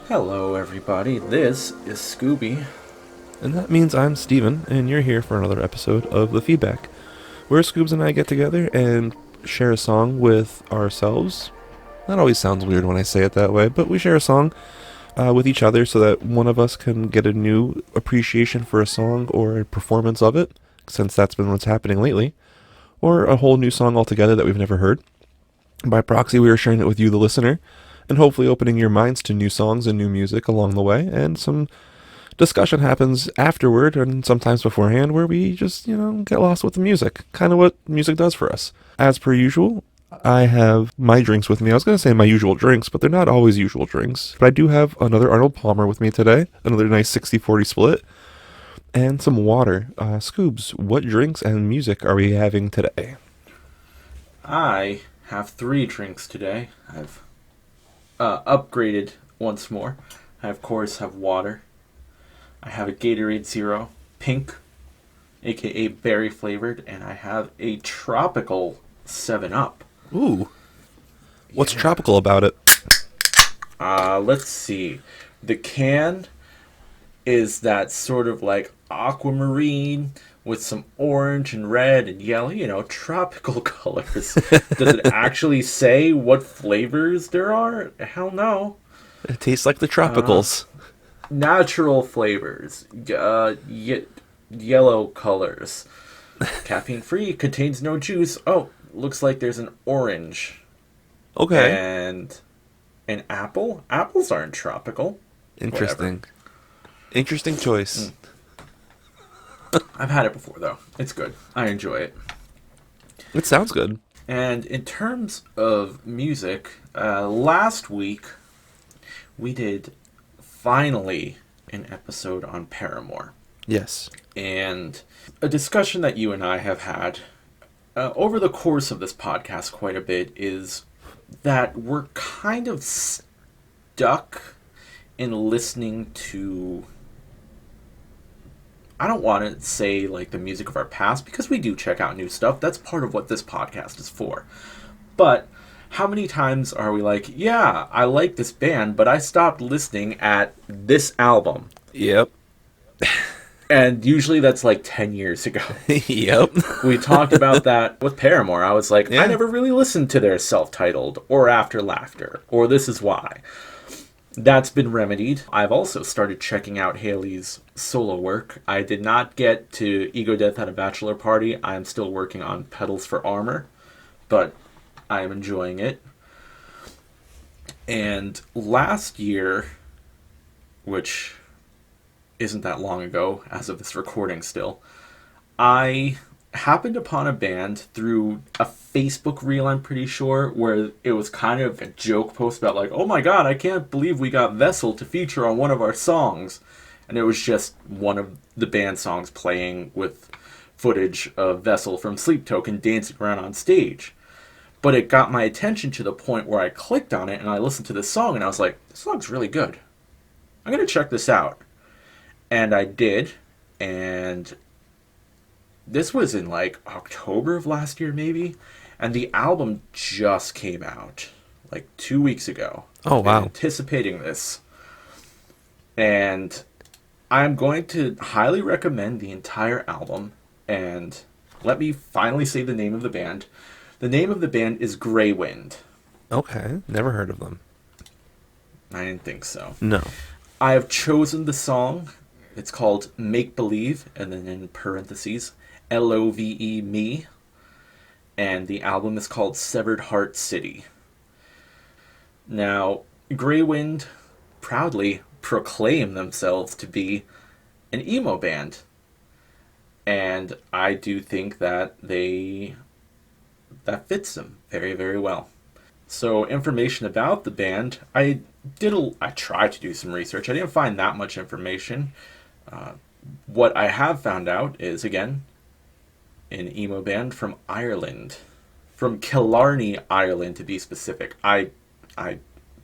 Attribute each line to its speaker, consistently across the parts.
Speaker 1: Hello, everybody. This is Scooby.
Speaker 2: And that means I'm Steven, and you're here for another episode of The Feedback, where Scoobs and I get together and share a song with ourselves. That always sounds weird when I say it that way, but we share a song with each other so that one of us can get a new appreciation for a song or a performance of it, since that's been what's happening lately, or a whole new song altogether that we've never heard. By proxy, we are sharing it with you, the listener, and hopefully opening your minds to new songs and new music along the way, and some discussion happens afterward and sometimes beforehand where we just, get lost with the music. Kind of what music does for us. As per usual, I have my drinks with me. I was going to say my usual drinks, but they're not always usual drinks. But I do have another Arnold Palmer with me today, another nice 60-40 split, and some water. Scoobs, what drinks and music are we having today?
Speaker 1: I have three drinks today. I've upgraded once more. I, of course, have water. I have a Gatorade Zero, pink, aka berry flavored, and I have a tropical 7 Up.
Speaker 2: Ooh, what's
Speaker 1: Yeah.
Speaker 2: tropical about it?
Speaker 1: Let's see. The can is that sort of like aquamarine with some orange and red and yellow, tropical colors. Does it actually say what flavors there are? Hell no.
Speaker 2: It tastes like the
Speaker 1: Uh,
Speaker 2: tropicals.
Speaker 1: Natural flavors, yellow colors, caffeine free, contains no juice. Oh, looks like there's an orange
Speaker 2: Okay,
Speaker 1: and an apple. Apples aren't tropical. Whatever.
Speaker 2: interesting. Interesting choice.
Speaker 1: I've had it before though. It's good. I enjoy it.
Speaker 2: It sounds good.
Speaker 1: And in terms of music, last week we did finally an episode on Paramore.
Speaker 2: Yes.
Speaker 1: And a discussion that you and I have had over the course of this podcast quite a bit is that we're kind of stuck in listening to. I don't want to say like the music of our past because we do check out new stuff. That's part of what this podcast is for. But how many times are we like, yeah, I like this band, but I stopped listening at this album?
Speaker 2: Yep.
Speaker 1: And usually that's like 10 years ago.
Speaker 2: Yep.
Speaker 1: We talked about that with Paramore. I was like, I
Speaker 2: Yeah.
Speaker 1: never really listened to their self-titled or After Laughter or This Is Why. That's been remedied. I've also started checking out Haley's solo work. I did not get to Ego Death at a Bachelor Party. I am still working on Petals for Armor, but I am enjoying it. And last year, which isn't that long ago as of this recording still, I happened upon a band through a Facebook reel, I'm pretty sure, where it was kind of a joke post about like, oh my god, I can't believe we got Vessel to feature on one of our songs. And it was just one of the band songs playing with footage of Vessel from Sleep Token dancing around on stage. But it got my attention to the point where I clicked on it and I listened to the song and I was like, this song's really good. I'm going to check this out. And I did. And this was in like October of last year, maybe. And the album just came out like 2 weeks ago.
Speaker 2: Oh,
Speaker 1: I've been
Speaker 2: wow.
Speaker 1: anticipating this. And I'm going to highly recommend the entire album. And let me finally say the name of the band. The name of the band is Greywind.
Speaker 2: Okay. Never heard of them.
Speaker 1: I didn't think so.
Speaker 2: No.
Speaker 1: I have chosen the song. It's called Make Believe, and then in parentheses, L.O.V.E. Me. And the album is called Severed Heart City. Now, Greywind proudly proclaim themselves to be an emo band. And I do think that that fits them very, very well. So, information about the band, I tried to do some research. I didn't find that much information. Uh, what I have found out is, again, an emo band from Ireland, from Killarney, Ireland, to be specific. I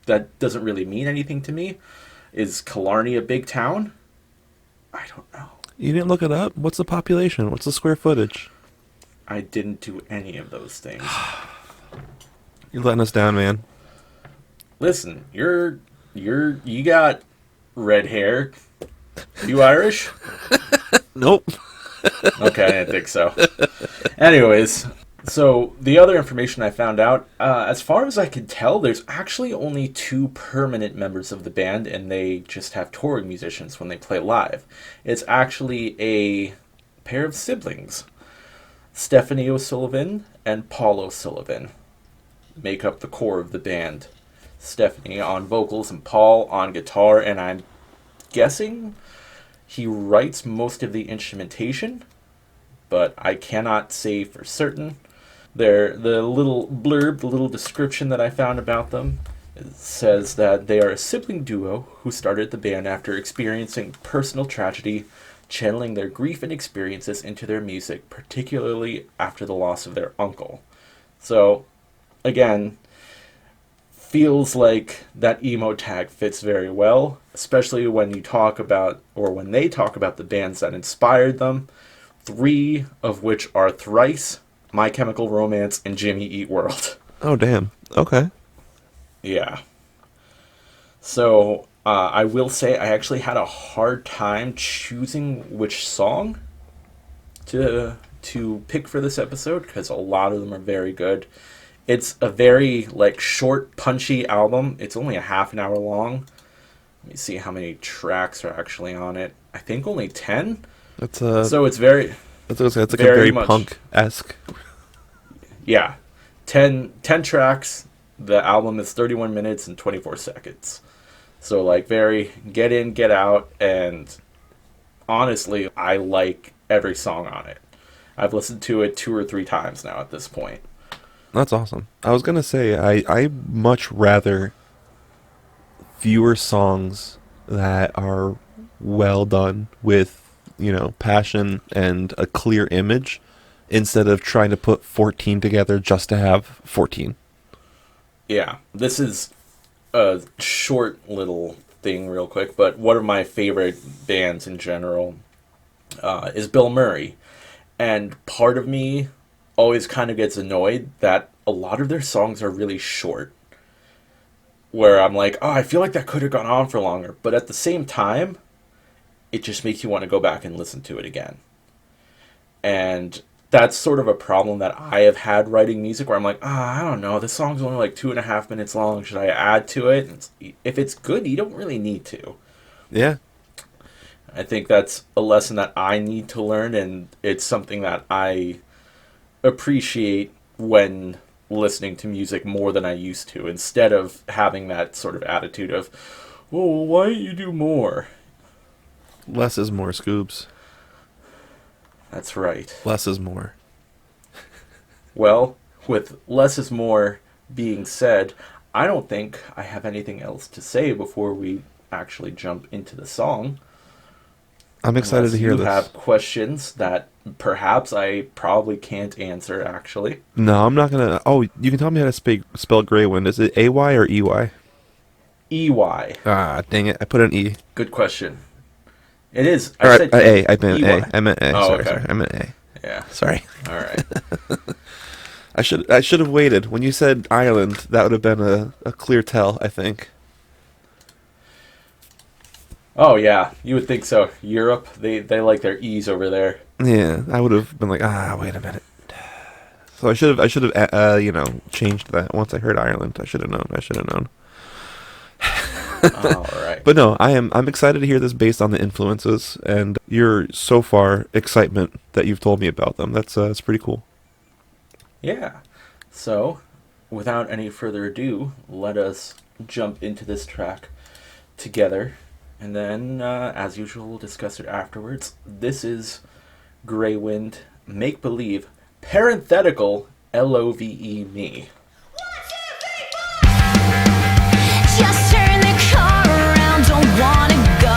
Speaker 1: that doesn't really mean anything to me. Is Killarney a big town? I don't know.
Speaker 2: You didn't look it up? What's the population? What's the square footage?
Speaker 1: I didn't do any of those things.
Speaker 2: You're letting us down, man.
Speaker 1: Listen, You got red hair. You Irish?
Speaker 2: Nope.
Speaker 1: Okay, I didn't think so. Anyways, so the other information I found out, as far as I could tell, there's actually only two permanent members of the band, and they just have touring musicians when they play live. It's actually a pair of siblings. Stephanie O'Sullivan and Paul O'Sullivan make up the core of the band. Stephanie on vocals and Paul on guitar, and I'm guessing he writes most of the instrumentation, but I cannot say for certain. The little blurb, the little description that I found about them says that they are a sibling duo who started the band after experiencing personal tragedy, channeling their grief and experiences into their music, particularly after the loss of their uncle. So, again, feels like that emo tag fits very well, especially when you talk about, or when they talk about the bands that inspired them, three of which are Thrice, My Chemical Romance, and Jimmy Eat World.
Speaker 2: Oh, damn. Okay.
Speaker 1: Yeah. So, I will say I actually had a hard time choosing which song to pick for this episode, because a lot of them are very good. It's a very, like, short, punchy album. It's only a half an hour long. Let me see how many tracks are actually on it. I think only 10. So it's very...
Speaker 2: It's like very a very punk-esque.
Speaker 1: Yeah. 10 tracks. The album is 31 minutes and 24 seconds. So, like, very get in, get out, and honestly, I like every song on it. I've listened to it 2 or 3 times now at this point.
Speaker 2: That's awesome. I was going to say, I much rather fewer songs that are well done with, passion and a clear image instead of trying to put 14 together just to have 14.
Speaker 1: Yeah, this is a short little thing real quick, but one of my favorite bands in general is Bill Murray. And part of me always kind of gets annoyed that a lot of their songs are really short. Where I'm like, oh, I feel like that could have gone on for longer. But at the same time, it just makes you want to go back and listen to it again. And that's sort of a problem that I have had writing music, where I'm like, I don't know, this song's only like 2.5 minutes long. Should I add to it? And if it's good, you don't really need to.
Speaker 2: Yeah.
Speaker 1: I think that's a lesson that I need to learn, and it's something that I appreciate when listening to music more than I used to, instead of having that sort of attitude of, well, why don't you do more?
Speaker 2: Less is more, Scoobs.
Speaker 1: That's right.
Speaker 2: Less is more.
Speaker 1: Well, with less is more being said, I don't think I have anything else to say before we actually jump into the song.
Speaker 2: I'm excited to hear this.
Speaker 1: You have questions that perhaps I probably can't answer, actually.
Speaker 2: No, I'm not going to... Oh, you can tell me how to spell Greywind. Is it A-Y or E-Y?
Speaker 1: E-Y.
Speaker 2: Ah, dang it. I put an E.
Speaker 1: Good question. It is.
Speaker 2: I said A. I meant
Speaker 1: E-Y.
Speaker 2: A. I meant A.
Speaker 1: Oh,
Speaker 2: sorry,
Speaker 1: okay.
Speaker 2: sorry. I meant A.
Speaker 1: Yeah.
Speaker 2: Sorry.
Speaker 1: All right.
Speaker 2: I should have waited. When you said Ireland, that would have been a clear tell, I think.
Speaker 1: Oh, yeah. You would think so. Europe, they like their E's over there.
Speaker 2: Yeah, I would have been like, wait a minute. So I should have, changed that once I heard Ireland. I should have known.
Speaker 1: All right.
Speaker 2: But no, I'm excited to hear this based on the influences and your so far excitement that you've told me about them. That's pretty cool.
Speaker 1: Yeah. So, without any further ado, let us jump into this track together. And then, as usual, we'll discuss it afterwards. This is Greywind, Make Believe, parenthetical, L.O.V.E. Me.
Speaker 3: Just turn the car around, don't wanna go.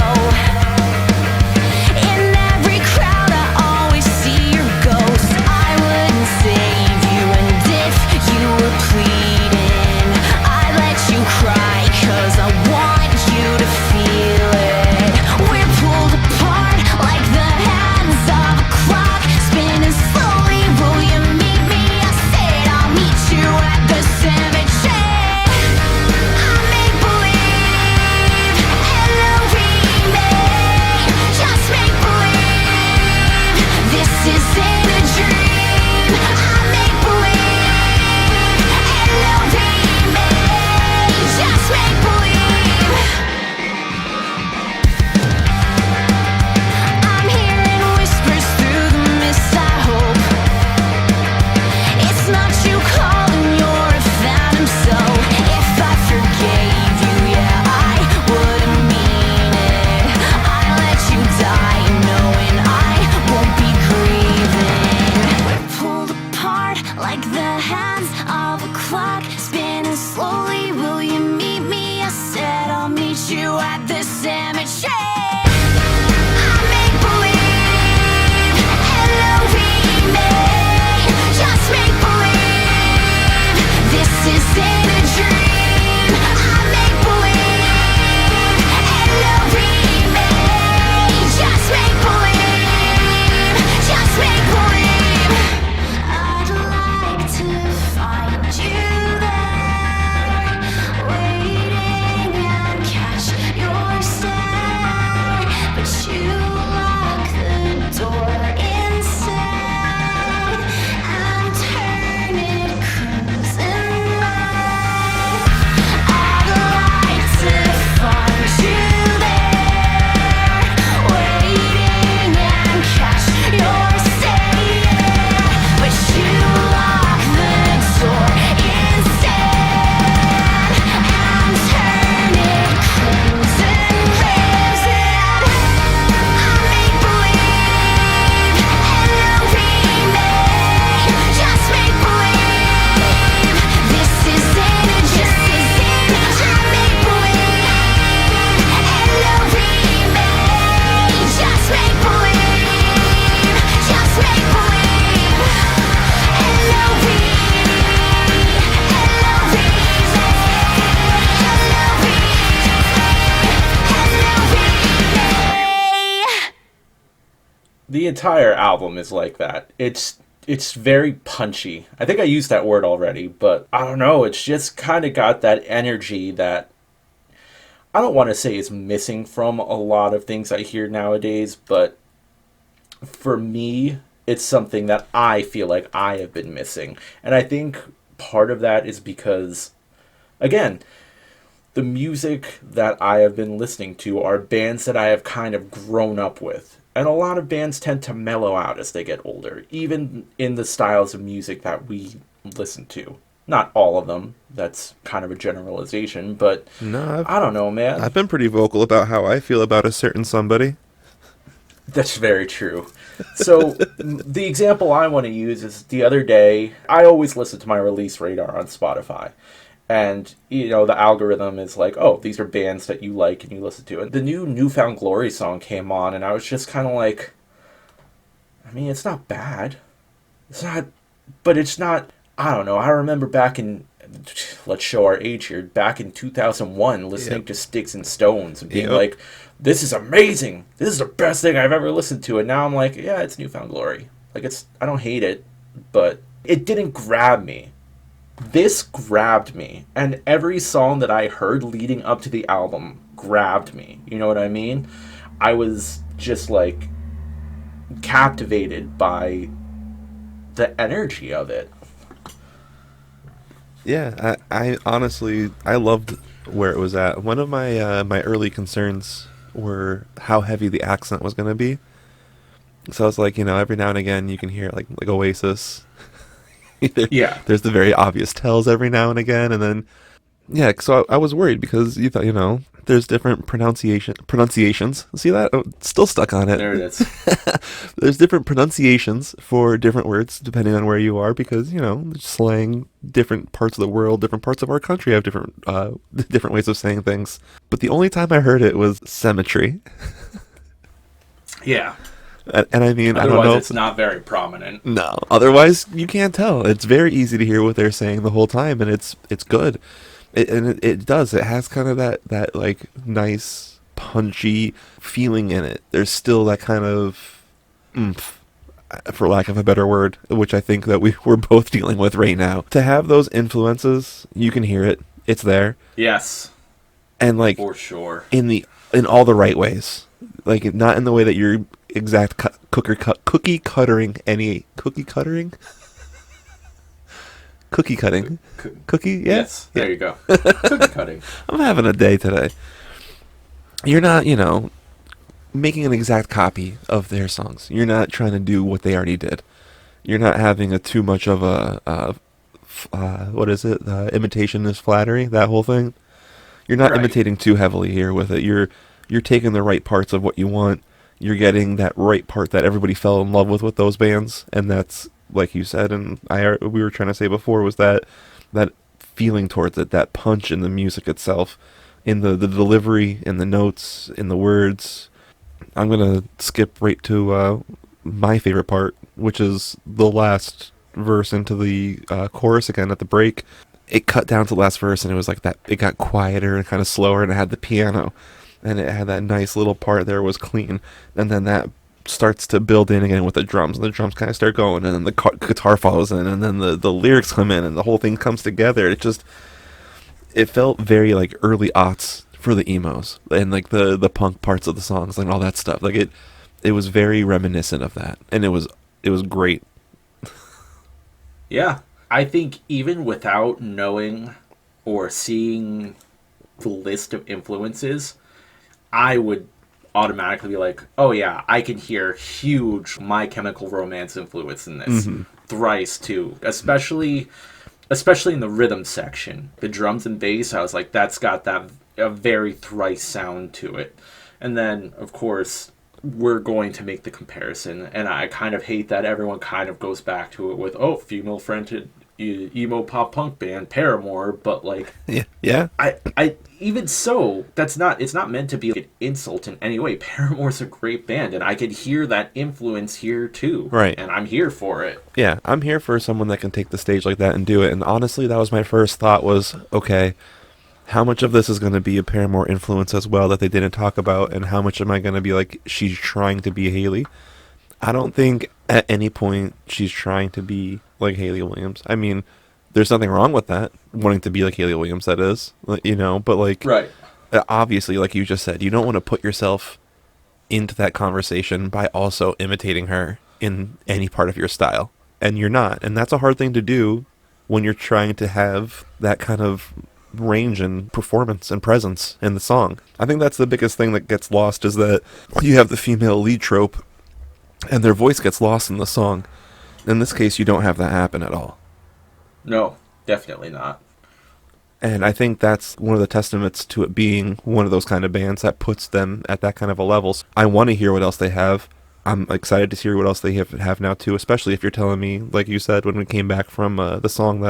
Speaker 3: In every crowd I always see your ghost. I wouldn't save you, and if you were pleading, I'd let you cry, 'cause I want you to feel it. We're pulled apart like the hands of a clock, spinning slowly. Will you meet me? I said I'll meet you at the cemetery. I make believe.
Speaker 1: The entire album is like that. It's very punchy. I think I used that word already, but I don't know. It's just kind of got that energy that I don't want to say is missing from a lot of things I hear nowadays, but for me, it's something that I feel like I have been missing. And I think part of that is because, again, the music that I have been listening to are bands that I have kind of grown up with. And a lot of bands tend to mellow out as they get older, even in the styles of music that we listen to. Not all of them. That's kind of a generalization, but
Speaker 2: No,
Speaker 1: I don't know, man.
Speaker 2: I've been pretty vocal about how I feel about a certain somebody.
Speaker 1: That's very true. So, the example I want to use is the other day, I always listen to my release radar on Spotify. And, the algorithm is like, oh, these are bands that you like and you listen to. And the new Newfound Glory song came on, and I was just kind of like, I mean, it's not bad. It's not, but it's not, I don't know. I remember back in, let's show our age here, back in 2001, listening to Sticks and Stones and being like, this is amazing. This is the best thing I've ever listened to. And now I'm like, yeah, it's Newfound Glory. Like, I don't hate it, but it didn't grab me. This grabbed me, and every song that I heard leading up to the album grabbed me. You know what I mean? I was just like captivated by the energy of it.
Speaker 2: Yeah, I honestly, I loved where it was at. One of my my early concerns were how heavy the accent was going to be. So I was like, every now and again you can hear like Oasis.
Speaker 1: Yeah.
Speaker 2: There's the very obvious tells every now and again, and then so I was worried because you thought, there's different pronunciations. See that? Oh, still stuck on it.
Speaker 1: There it is.
Speaker 2: There's different pronunciations for different words depending on where you are because, slang, different parts of the world, different parts of our country have different different ways of saying things. But the only time I heard it was cemetery.
Speaker 1: Yeah.
Speaker 2: And I mean,
Speaker 1: Otherwise,
Speaker 2: I don't know.
Speaker 1: It's not very prominent.
Speaker 2: No. Otherwise, you can't tell. It's very easy to hear what they're saying the whole time, and it's good. It does. It has kind of that like nice punchy feeling in it. There's still that kind of oomph, for lack of a better word, which I think that we're both dealing with right now. To have those influences, you can hear it. It's there.
Speaker 1: Yes.
Speaker 2: And like
Speaker 1: for sure.
Speaker 2: In all the right ways. Like not in the way that you're exact cookie cuttering cookie cutting. Cookie, yeah?
Speaker 1: Yes, there you go. Cookie cutting.
Speaker 2: I'm having a day today. You're not, making an exact copy of their songs. You're not trying to do what they already did. You're not having too much of what is it? Imitation is flattery, that whole thing. You're not imitating too heavily here with it. You're taking the right parts of what you want. You're getting that right part that everybody fell in love with those bands, and that's, like you said, and we were trying to say before, was that feeling towards it, that punch in the music itself, in the delivery, in the notes, in the words. I'm gonna skip right to my favorite part, which is the last verse into the chorus again at the break. It cut down to the last verse, and it was like that. It got quieter and kind of slower, and it had the piano, and it had that nice little part there was clean, and then that starts to build in again with the drums, and the drums kind of start going, and then the guitar follows in, and then the lyrics come in, and the whole thing comes together. It felt very like early aughts for the emos, and like the punk parts of the songs and all that stuff. Like it was very reminiscent of that, and it was great.
Speaker 1: Yeah, I think even without knowing or seeing the list of influences, I would automatically be like, oh yeah, I can hear huge My Chemical Romance influence in this.
Speaker 2: Mm-hmm.
Speaker 1: Thrice too, especially in the rhythm section, the drums and bass. I was like, that's got a very Thrice sound to it. And then of course we're going to make the comparison, and I kind of hate that everyone kind of goes back to it with, oh, female fronted emo pop punk band Paramore, but like
Speaker 2: yeah
Speaker 1: I even so, it's not meant to be like an insult in any way. Paramore's a great band, and I could hear that influence here too,
Speaker 2: right,
Speaker 1: and I'm here for it.
Speaker 2: Yeah, I'm here for someone that can take the stage like that and do it. And honestly, that was my first thought, was okay, how much of this is going to be a Paramore influence as well that they didn't talk about, and how much am I going to be like, she's trying to be Haley? I don't think at any point she's trying to be like Haley Williams. I mean, there's nothing wrong with that, wanting to be like Haley Williams, that is, but like,
Speaker 1: Right.
Speaker 2: obviously, like you just said, you don't want to put yourself into that conversation by also imitating her in any part of your style. And you're not. And that's a hard thing to do when you're trying to have that kind of range and performance and presence in the song. I think that's the biggest thing that gets lost is that you have the female lead trope and their voice gets lost in the song. In this case, you don't have that happen at all.
Speaker 1: No, definitely not.
Speaker 2: And I think that's one of the testaments to it being one of those kind of bands that puts them at that kind of a level. So I want to hear what else they have. I'm excited to hear what else they have now too, especially if you're telling me, like you said, when we came back from the song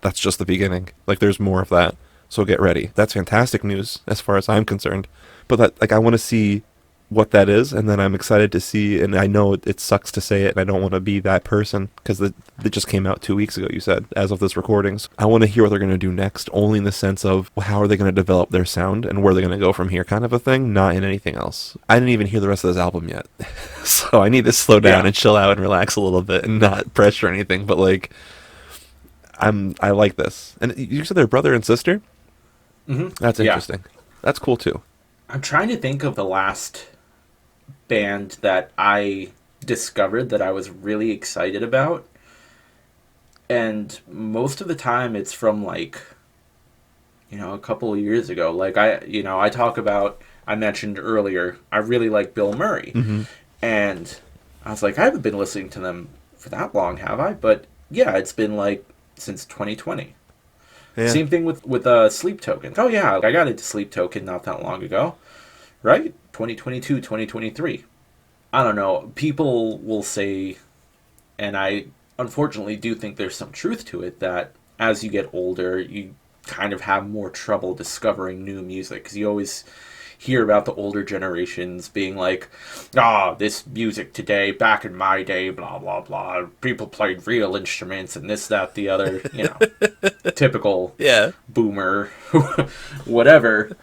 Speaker 2: that's just the beginning. Like there's more of that. So get ready. That's fantastic news as far as I'm concerned. But that, like, I want to see what that is, and then I'm excited to see, and I know it sucks to say it, and I don't want to be that person, because it just came out 2 weeks ago, you said, as of this recordings. I want to hear what they're going to do next, only in the sense of how are they going to develop their sound, and where they're going to go from here kind of a thing, not in anything else. I didn't even hear the rest of this album yet, so I need to slow down and chill out and relax a little bit, and not pressure anything, but like, I like this. And you said they're brother and sister?
Speaker 1: Mm-hmm.
Speaker 2: That's interesting. That's cool too.
Speaker 1: I'm trying to think of the last band that I discovered that I was really excited about. And most of the time it's from like, a couple of years ago. Like I mentioned earlier, I really like Bill Murray.
Speaker 2: Mm-hmm.
Speaker 1: And I was like, I haven't been listening to them for that long, have I? But yeah, it's been like since 2020.
Speaker 2: Yeah.
Speaker 1: Same thing with Sleep Token. Oh yeah, I got into Sleep Token not that long ago. Right? 2022, 2023. I don't know. People will say, and I unfortunately do think there's some truth to it, that as you get older, you kind of have more trouble discovering new music. Because you always hear about the older generations being like, this music today, back in my day, blah, blah, blah. People played real instruments and this, that, the other, typical boomer, whatever.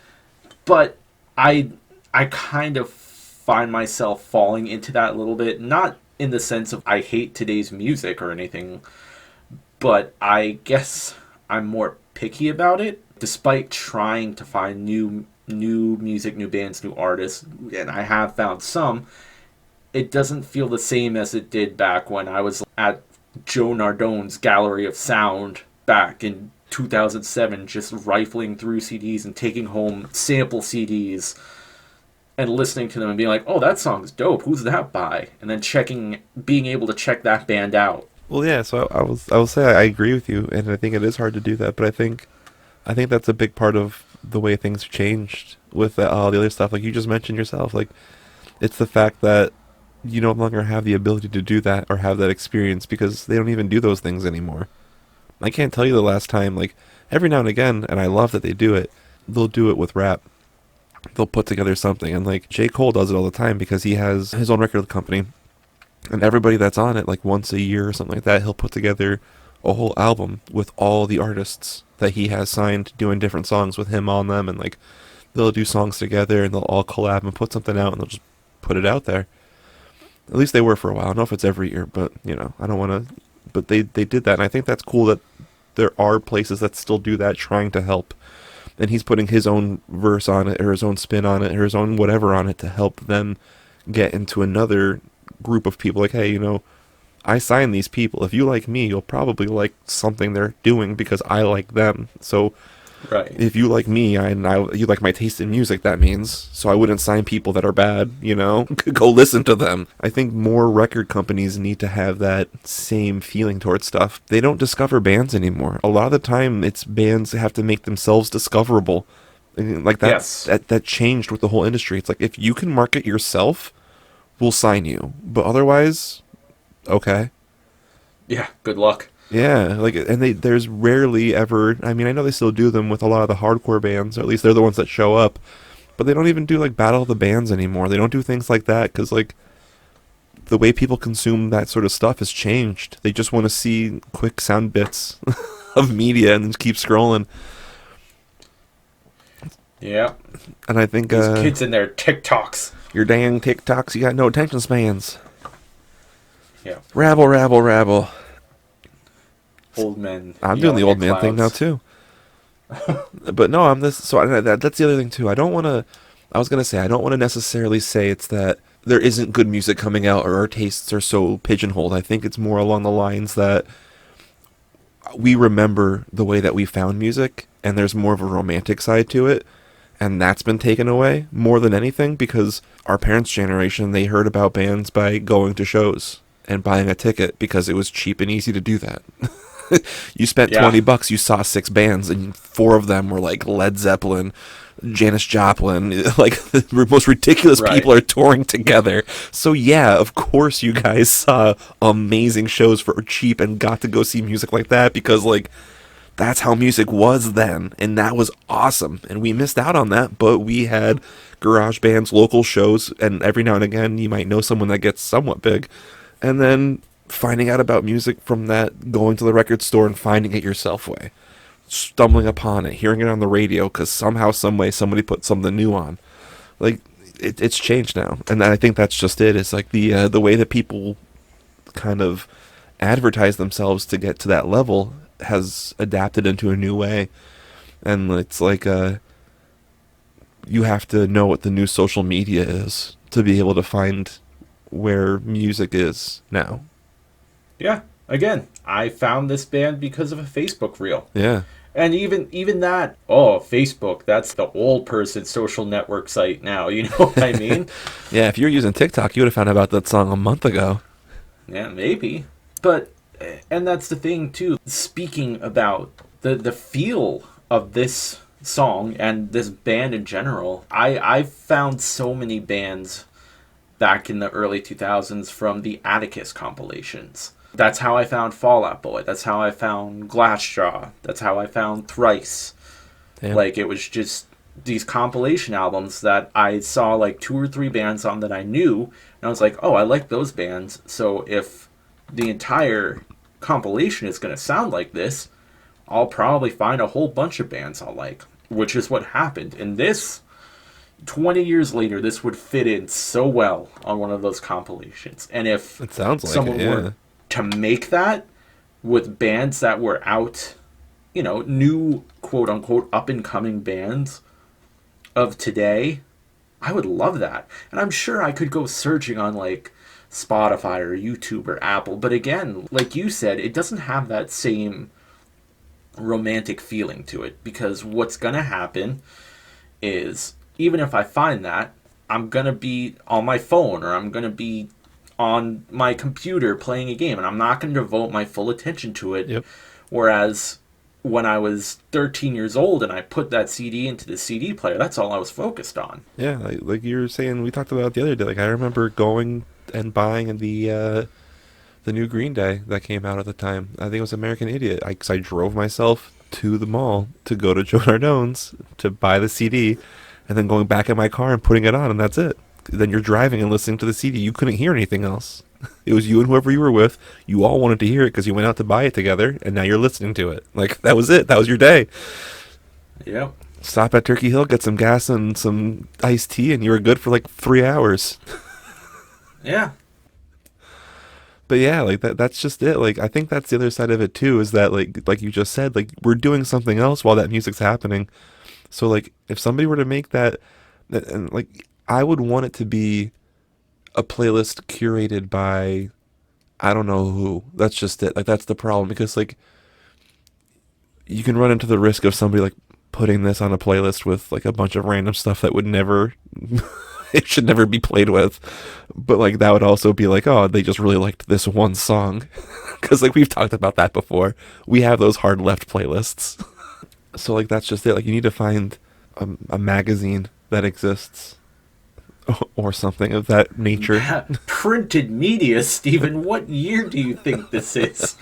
Speaker 1: But I kind of find myself falling into that a little bit, not in the sense of I hate today's music or anything, but I guess I'm more picky about it, despite trying to find new music, new bands, new artists, and I have found some. It doesn't feel the same as it did back when I was at Joe Nardone's Gallery of Sound back in 2007, just rifling through CDs and taking home sample CDs and listening to them and being like, oh, that song's dope, who's that by? And then being able to check that band out.
Speaker 2: Well, yeah, so I will say I agree with you, and I think it is hard to do that, but I think that's a big part of the way things have changed with all the other stuff. Like you just mentioned yourself, like, it's the fact that you no longer have the ability to do that or have that experience because they don't even do those things anymore. I can't tell you the last time, like, every now and again, and I love that they do it, they'll do it with rap. They'll put together something, and like J. Cole does it all the time because he has his own record company, and everybody that's on it, like once a year or something like that, he'll put together a whole album with all the artists that he has signed doing different songs with him on them, and like they'll do songs together and they'll all collab and put something out and they'll just put it out there. At least they were for a while. I don't know if it's every year, but I don't want to, but they did that, and I think that's cool that there are places that still do that, trying to help. And he's putting his own verse on it, or his own spin on it, or his own whatever on it to help them get into another group of people. Like, hey, I signed these people. If you like me, you'll probably like something they're doing because I like them. So
Speaker 1: right.
Speaker 2: If you like me, you like my taste in music, that means. So I wouldn't sign people that are bad, Go listen to them. I think more record companies need to have that same feeling towards stuff. They don't discover bands anymore. A lot of the time, it's bands that have to make themselves discoverable. And like that,
Speaker 1: yes.
Speaker 2: that changed with the whole industry. It's like, if you can market yourself, we'll sign you. But otherwise, okay.
Speaker 1: Yeah, good luck.
Speaker 2: Yeah, like, and there's rarely ever, I mean, I know they still do them with a lot of the hardcore bands, or at least they're the ones that show up, but they don't even do, like, Battle of the Bands anymore. They don't do things like that, because, like, the way people consume that sort of stuff has changed. They just want to see quick sound bits of media and then keep scrolling.
Speaker 1: Yeah.
Speaker 2: And I think,
Speaker 1: these kids in their TikToks.
Speaker 2: Your dang TikToks, you got no attention spans.
Speaker 1: Yeah.
Speaker 2: Rabble, rabble, rabble.
Speaker 1: Old men.
Speaker 2: I'm doing the
Speaker 1: yelling
Speaker 2: old
Speaker 1: at
Speaker 2: man thing now
Speaker 1: clouds.
Speaker 2: too. But no, I'm this. So that's the other thing too. I don't want to. I was gonna say I don't want to necessarily say it's that there isn't good music coming out or our tastes are so pigeonholed. I think it's more along the lines that we remember the way that we found music, and there's more of a romantic side to it, and that's been taken away more than anything because our parents' generation, they heard about bands by going to shows and buying a ticket because it was cheap and easy to do that. You spent
Speaker 1: Yeah.
Speaker 2: $20, you saw 6 bands, and 4 of them were like Led Zeppelin, Janis Joplin, like the most ridiculous
Speaker 1: Right.
Speaker 2: people are touring together. So yeah, of course you guys saw amazing shows for cheap and got to go see music like that because like that's how music was then, and that was awesome. And we missed out on that, but we had garage bands, local shows, and every now and again you might know someone that gets somewhat big. And then finding out about music from that, going to the record store and finding it yourself way. Stumbling upon it, hearing it on the radio because somehow, some way, somebody put something new on. Like, it's changed now. And I think that's just it. It's like the way that people kind of advertise themselves to get to that level has adapted into a new way. And it's like you have to know what the new social media is to be able to find where music is now.
Speaker 1: Yeah. Again, I found this band because of a Facebook reel.
Speaker 2: Yeah.
Speaker 1: And even that, oh, Facebook, that's the old person social network site now, you know what I mean?
Speaker 2: Yeah, if you were using TikTok, you would have found out about that song a month ago.
Speaker 1: Yeah, maybe. But, and that's the thing, too. Speaking about the feel of this song and this band in general, I found so many bands back in the early 2000s from the Atticus compilations. That's how I found Fall Out Boy. That's how I found Glassjaw. That's how I found Thrice.
Speaker 2: Damn.
Speaker 1: Like, it was just these compilation albums that I saw like 2 or 3 bands on that I knew, and I was like, oh, I like those bands, so if the entire compilation is going to sound like this, I'll probably find a whole bunch of bands I'll like, which is what happened. And this, 20 years later, this would fit in so well on one of those compilations. And if
Speaker 2: It sounds like
Speaker 1: someone
Speaker 2: it, yeah.
Speaker 1: were to make that with bands that were out, you know, new quote-unquote up-and-coming bands of today, I would love that. And I'm sure I could go searching on, like, Spotify or YouTube or Apple. But again, like you said, it doesn't have that same romantic feeling to it. Because what's going to happen is, even if I find that, I'm going to be on my phone or I'm going to be on my computer playing a game, and I'm not going to devote my full attention to it.
Speaker 2: Yep.
Speaker 1: Whereas when I was 13 years old and I put that CD into the CD player, that's all I was focused on.
Speaker 2: Yeah, like you were saying, we talked about it the other day. Like I remember going and buying the new Green Day that came out at the time. I think it was American Idiot. Cause I drove myself to the mall to go to Joe Nardone's to buy the CD, and then going back in my car and putting it on, and that's it. Then you're driving and listening to the CD. You couldn't hear anything else. It was you and whoever you were with. You all wanted to hear it because you went out to buy it together, and now you're listening to it. Like, that was it. That was your day.
Speaker 1: Yeah.
Speaker 2: Stop at Turkey Hill, get some gas and some iced tea, and you were good for like 3 hours.
Speaker 1: Yeah.
Speaker 2: But yeah, like that's just it. Like I think that's the other side of it too, is that like you just said, like we're doing something else while that music's happening. So like if somebody were to make that, and like I would want it to be a playlist curated by I don't know who. That's just it. Like that's the problem, because like you can run into the risk of somebody like putting this on a playlist with like a bunch of random stuff that would never it should never be played with. But like that would also be like, oh, they just really liked this one song. Because like we've talked about that before. We have those hard left playlists. So like that's just it. Like you need to find a magazine that exists or something of that nature.
Speaker 1: Printed media, Stephen. What year do you think this is?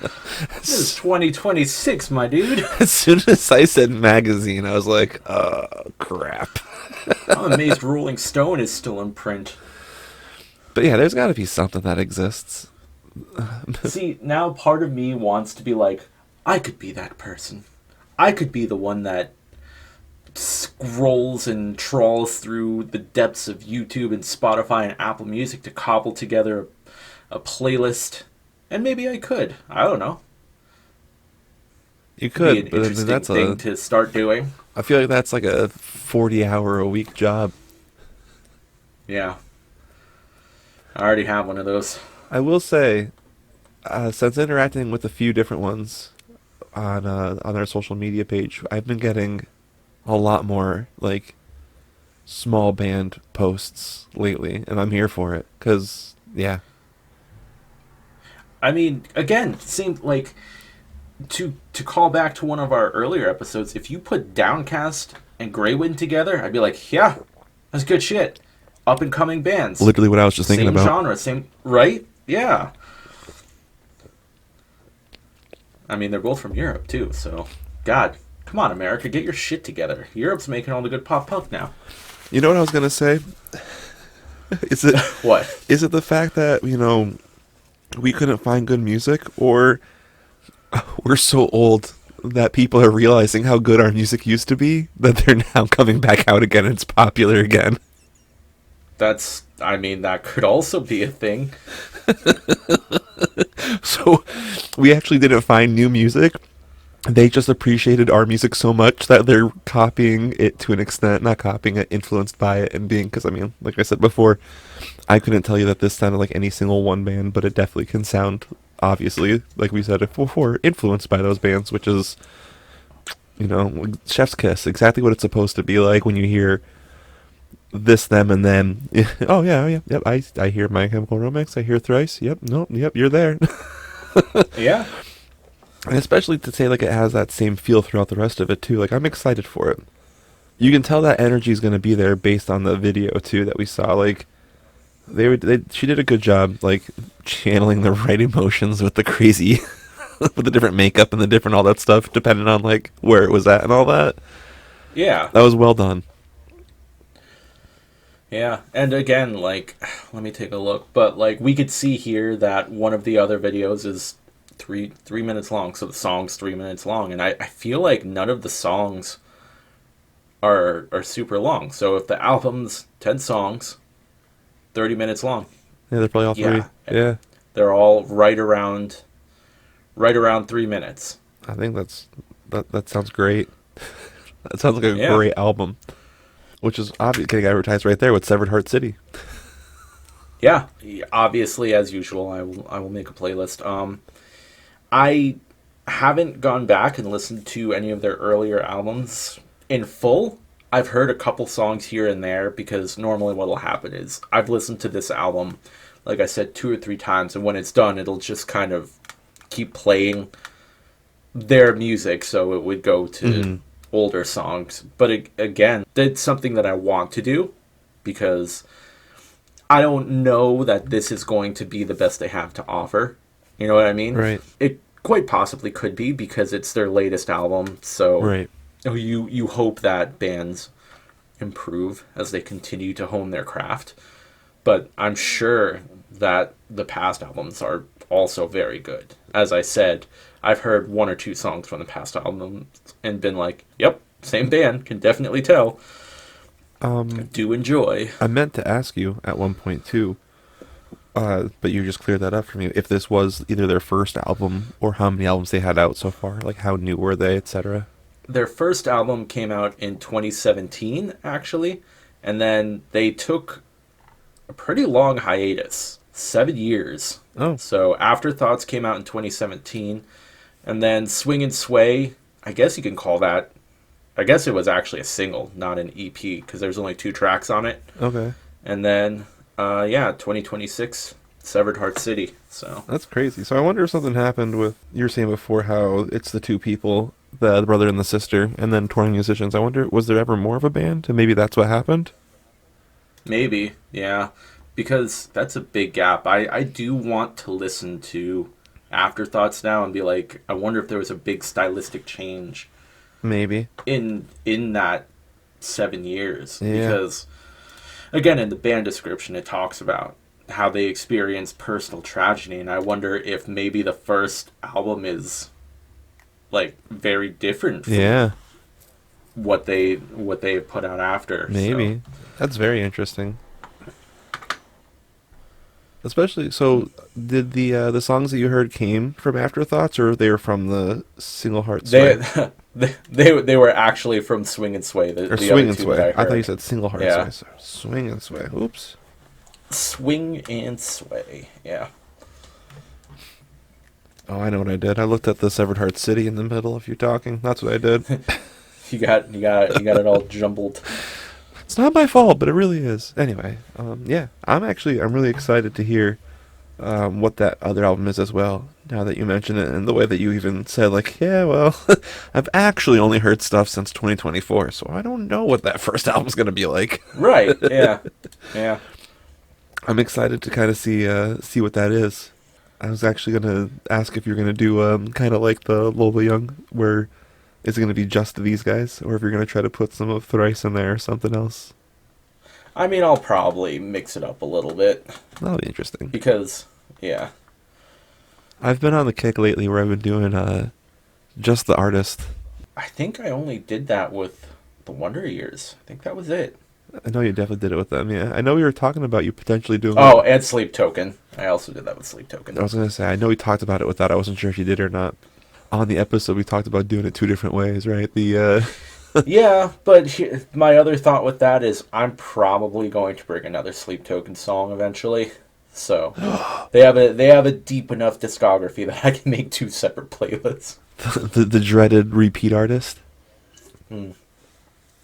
Speaker 1: This is 2026, my dude.
Speaker 2: As soon as I said magazine, I was like, oh crap.
Speaker 1: I'm amazed Rolling Stone is still in print.
Speaker 2: But yeah, there's got to be something that exists.
Speaker 1: See, now part of me wants to be like, I could be that person. I could be the one that scrolls and trawls through the depths of YouTube and Spotify and Apple Music to cobble together a playlist, and maybe I could. I don't know.
Speaker 2: You
Speaker 1: Could be an
Speaker 2: could, but then
Speaker 1: interesting thing to start doing.
Speaker 2: I feel like that's like a 40-hour-a-week job.
Speaker 1: Yeah. I already have one of those.
Speaker 2: I will say, since interacting with a few different ones on their social media page, I've been getting a lot more like small band posts lately, and I'm here for it. Cause yeah,
Speaker 1: I mean, again, seemed like to call back to one of our earlier episodes, if you put Downcast and Greywind together, I'd be like, yeah, that's good shit. Up and coming bands.
Speaker 2: literally what I was just thinking
Speaker 1: Same
Speaker 2: about.
Speaker 1: genre, same right? Yeah. I mean, they're both from Europe too, so God, come on, America, get your shit together. Europe's making all the good pop punk now.
Speaker 2: You know what I was gonna say? Is it
Speaker 1: What?
Speaker 2: is it the fact that we couldn't find good music, or we're so old that people are realizing how good our music used to be that they're now coming back out again and it's popular again?
Speaker 1: I mean, that could also be a thing.
Speaker 2: So we actually didn't find new music. They just appreciated our music so much that they're copying it to an extent, not copying it, influenced by it, and being, because I mean, like I said before, I couldn't tell you that this sounded like any single one band, but it definitely can sound, obviously, like we said before, influenced by those bands, which is, chef's kiss, exactly what it's supposed to be like when you hear this, them, and them. Oh yeah, oh, yeah, yep. I hear My Chemical Romance. I hear Thrice. Yep, nope, yep. You're there.
Speaker 1: Yeah.
Speaker 2: And especially to say like it has that same feel throughout the rest of it too. Like I'm excited for it. You can tell that energy is going to be there based on the video too that we saw. Like she did a good job like channeling the right emotions with the crazy, with the different makeup and the different all that stuff, depending on like where it was at and all that.
Speaker 1: Yeah.
Speaker 2: That was well done.
Speaker 1: Yeah, and again, like, let me take a look. But like, we could see here that one of the other videos is three minutes long, so the song's 3 minutes long, and I feel like none of the songs are super long. So if the album's 10 songs, 30 minutes long,
Speaker 2: Yeah, they're probably all three. Yeah,
Speaker 1: they're all right around 3 minutes.
Speaker 2: I think that sounds great. That sounds like a great album. Which is obviously getting advertised right there with Severed Heart City.
Speaker 1: Yeah, obviously, as usual, I will make a playlist. I haven't gone back and listened to any of their earlier albums in full. I've heard a couple songs here and there because normally what will happen is I've listened to this album, like I said, 2 or 3 times, and when it's done, it'll just kind of keep playing their music, so it would go to older songs. But again, that's something that I want to do because I don't know that this is going to be the best they have to offer. You know what I mean?
Speaker 2: Right.
Speaker 1: It quite possibly could be because it's their latest album. So
Speaker 2: right.
Speaker 1: You hope that bands improve as they continue to hone their craft. But I'm sure that the past albums are also very good. As I said, I've heard 1 or 2 songs from the past album and been like, yep, same band, can definitely tell. Do enjoy.
Speaker 2: I meant to ask you at one point too, but you just cleared that up for me. If this was either their first album or how many albums they had out so far, like how new were they, etc.
Speaker 1: Their first album came out in 2017, actually, and then they took a pretty long hiatus, 7 years.
Speaker 2: Oh.
Speaker 1: So Afterthoughts came out in 2017, and then Swing and Sway, I guess you can call that, I guess it was actually a single, not an EP, because there's only 2 tracks on it.
Speaker 2: Okay.
Speaker 1: And then, 2026, Severed Heart City. So
Speaker 2: That's crazy. So I wonder if something happened with, you were saying before how it's the 2 people, the brother and the sister, and then touring musicians. I wonder, was there ever more of a band? And maybe that's what happened?
Speaker 1: maybe, yeah, because that's a big gap. I do want to listen to Afterthoughts now and be like, I wonder if there was a big stylistic change
Speaker 2: Maybe.
Speaker 1: in that 7 years.
Speaker 2: Yeah.
Speaker 1: Because again, in the band description it talks about how they experienced personal tragedy, and I wonder if maybe the first album is like very different from
Speaker 2: Yeah.
Speaker 1: what they put out after.
Speaker 2: Maybe.
Speaker 1: So,
Speaker 2: That's very interesting. Especially, so did the songs that you heard came from Afterthoughts, or they were from the Single Heart
Speaker 1: They
Speaker 2: Sway?
Speaker 1: they were actually from Swing and Sway,
Speaker 2: Or
Speaker 1: the
Speaker 2: Swing
Speaker 1: other
Speaker 2: and
Speaker 1: two that
Speaker 2: Sway.
Speaker 1: I
Speaker 2: I thought you
Speaker 1: heard.
Speaker 2: said Single Heart
Speaker 1: Yeah.
Speaker 2: Sway. So Swing and Sway. Oops.
Speaker 1: Swing and Sway. Yeah.
Speaker 2: Oh, I know what I did. I looked at the Severed Heart City in the middle if you're talking. That's what I did.
Speaker 1: You got it all jumbled.
Speaker 2: It's not my fault, but it really is. Anyway, yeah, I'm really excited to hear what that other album is as well. Now that you mention it, and the way that you even said, like, yeah, well, I've actually only heard stuff since 2024, so I don't know what that first album's gonna be like.
Speaker 1: Right. Yeah. Yeah.
Speaker 2: I'm excited to kind of see what that is. I was actually gonna ask if you're gonna do kind of like the Lola Young, where is it gonna be just these guys, or if you're gonna try to put some of Thrice in there or something else.
Speaker 1: I mean, I'll probably mix it up a little bit
Speaker 2: That'll be interesting.
Speaker 1: because, yeah.
Speaker 2: I've been on the kick lately where I've been doing just the artist.
Speaker 1: I think I only did that with the Wonder Years. I think that was it.
Speaker 2: I know you definitely did it with them. Yeah, I know we were talking about you potentially doing.
Speaker 1: Oh, and Sleep Token. I also did that with Sleep Token.
Speaker 2: I was gonna say I know we talked about it with that. I wasn't sure if you did or not. On the episode, we talked about doing it two different ways, right?
Speaker 1: Yeah, but my other thought with that is I'm probably going to bring another Sleep Token song eventually. So they have a deep enough discography that I can make two separate playlists.
Speaker 2: the dreaded repeat artist.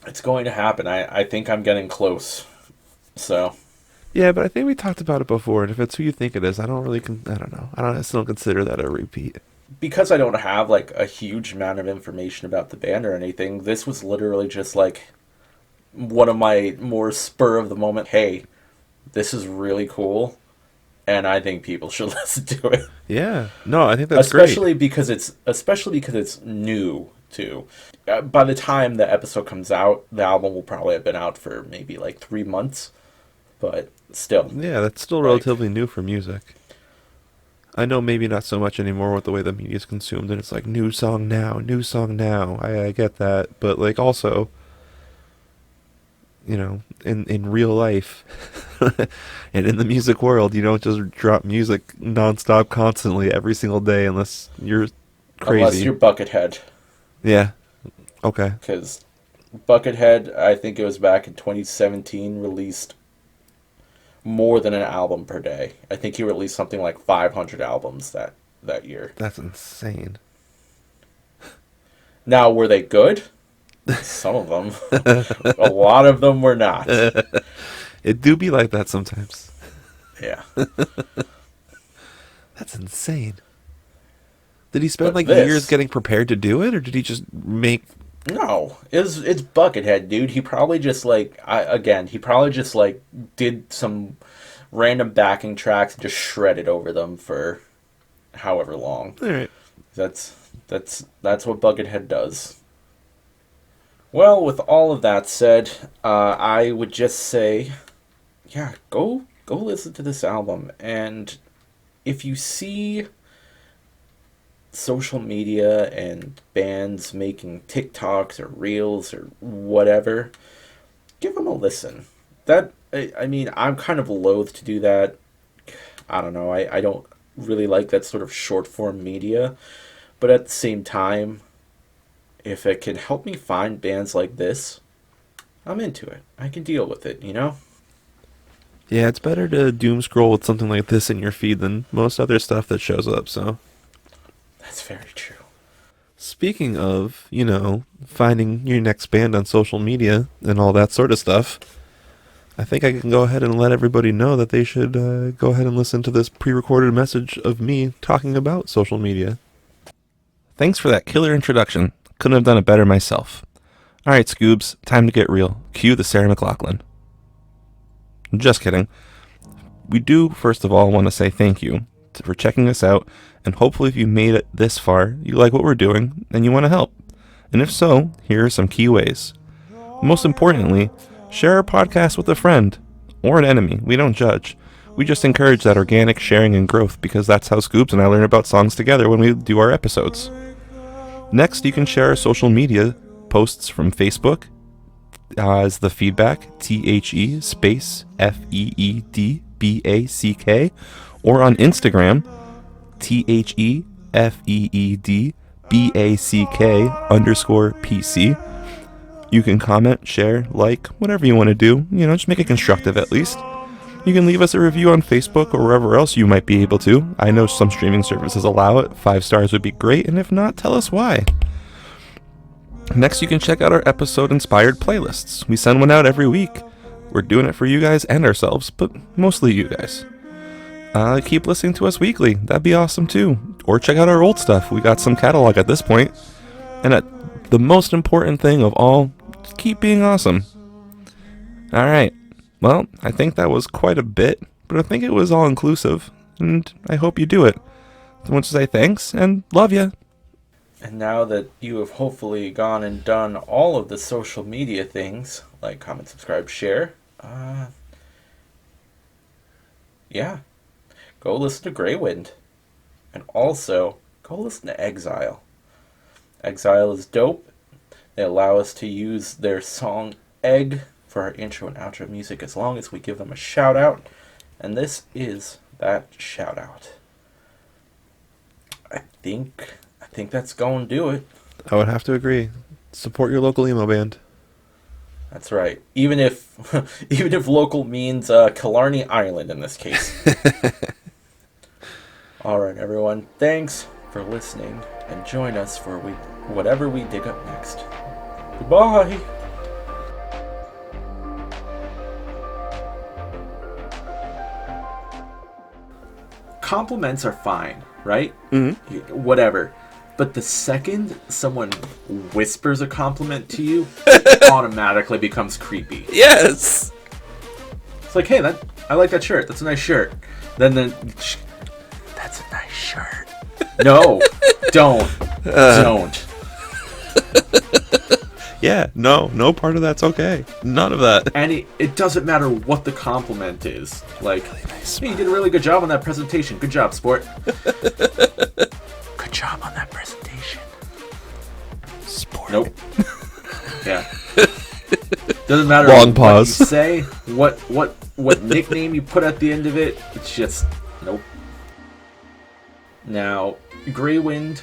Speaker 1: It's going to happen. I think I'm getting close. So
Speaker 2: Yeah, but I think we talked about it before, and if it's who you think it is, I don't really. I don't know. I still don't consider that a repeat.
Speaker 1: because I don't have like a huge amount of information about the band or anything, this was literally just like one of my more spur of the moment. Hey, this is really cool, and I think people should listen to it.
Speaker 2: Yeah, no, I think that's
Speaker 1: especially
Speaker 2: great.
Speaker 1: especially because it's new too. By the time the episode comes out, the album will probably have been out for maybe like 3 months, but still,
Speaker 2: Yeah, that's still
Speaker 1: like,
Speaker 2: relatively new for music. I know maybe not so much anymore with the way the media is consumed, and it's like new song now, new song now. I get that, but like also, in real life, and in the music world, you don't just drop music nonstop, constantly, every single day, unless you're crazy.
Speaker 1: unless you're Buckethead,
Speaker 2: Yeah. Okay.
Speaker 1: because Buckethead, I think it was back in 2017, released more than an album per day. I think he released something like 500 albums that year.
Speaker 2: That's insane.
Speaker 1: Now, were they good? Some of them. A lot of them were not.
Speaker 2: It do be like that sometimes.
Speaker 1: Yeah.
Speaker 2: That's insane. Did he spend
Speaker 1: But
Speaker 2: like
Speaker 1: this-
Speaker 2: years getting prepared to do it, or did he just make?
Speaker 1: No, it's Buckethead, dude. He probably just did some random backing tracks and just shredded over them for however long.
Speaker 2: All right.
Speaker 1: That's what Buckethead does. Well, with all of that said, I would just say, yeah, go listen to this album, and if you see social media and bands making TikToks or Reels or whatever, give them a listen. I mean, I'm kind of loath to do that. I don't know. I don't really like that sort of short form media. But at the same time, if it can help me find bands like this, I'm into it. I can deal with it, you know?
Speaker 2: Yeah, it's better to doom scroll with something like this in your feed than most other stuff that shows up, so.
Speaker 1: That's very true.
Speaker 2: Speaking of, finding your next band on social media and all that sort of stuff, I think I can go ahead and let everybody know that they should go ahead and listen to this pre-recorded message of me talking about social media. Thanks for that killer introduction. Couldn't have done it better myself. Alright, Scoobs, time to get real. Cue the Sarah McLachlan. Just kidding. We do, first of all, want to say thank you for checking us out, and hopefully if you made it this far, you like what we're doing, and you want to help. And if so, here are some key ways. Most importantly, share our podcast with a friend, or an enemy. We don't judge. We just encourage that organic sharing and growth, because that's how Scoops and I learn about songs together when we do our episodes. Next, you can share our social media posts from Facebook as the feedback, THE space FEEDBACK, THEFEED, or on Instagram, THEFEEDBACK_PC. You can comment, share, like, whatever you want to do. Just make it constructive at least. You can leave us a review on Facebook or wherever else you might be able to. I know some streaming services allow it. 5 stars would be great, and if not, tell us why. Next, you can check out our episode-inspired playlists. We send one out every week. We're doing it for you guys and ourselves, but mostly you guys. Keep listening to us weekly. That'd be awesome too. Or check out our old stuff. We got some catalog at this point. And the most important thing of all, just keep being awesome. Alright. Well, I think that was quite a bit, but I think it was all inclusive, and I hope you do it. I want to say thanks, and love ya.
Speaker 1: And now that you have hopefully gone and done all of the social media things, like, comment, subscribe, share, yeah, go listen to Greywind. And also, go listen to Exile. Exile is dope. They allow us to use their song Egg for our intro and outro music as long as we give them a shout out. And this is that shout out. I think that's going to do it.
Speaker 2: I would have to agree. Support your local emo band.
Speaker 1: That's right. Even if local means Killarney Island in this case. All right, everyone. Thanks for listening, and join us for whatever we dig up next. Goodbye. Compliments are fine, right?
Speaker 2: Mm-hmm.
Speaker 1: Whatever. But the second someone whispers a compliment to you, it automatically becomes creepy.
Speaker 2: Yes!
Speaker 1: It's like, hey, I like that shirt. That's a nice shirt. Then that's a nice shirt. No, don't. Don't.
Speaker 2: Yeah, no part of that's okay. None of that.
Speaker 1: And it doesn't matter what the compliment is. Like,
Speaker 2: Really nice
Speaker 1: hey, you did a really good job on that presentation. Good job, sport. Good job on that presentation.
Speaker 2: Sport.
Speaker 1: Nope. Yeah. Doesn't matter
Speaker 2: Long
Speaker 1: what
Speaker 2: pause.
Speaker 1: you say, what nickname you put at the end of it. It's just nope. Now, Greywind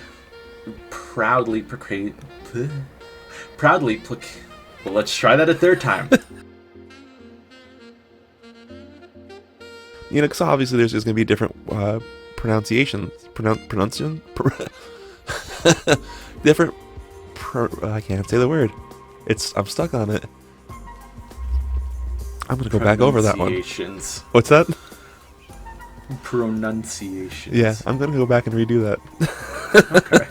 Speaker 1: proudly well, let's try that a third time.
Speaker 2: Because obviously there's just going to be different pronunciations. Different. I can't say the word. I'm stuck on it. I'm going to go back over that one.
Speaker 1: Pronunciations.
Speaker 2: What's that?
Speaker 1: Pronunciations.
Speaker 2: Yeah, I'm going to go back and redo that.
Speaker 1: Okay.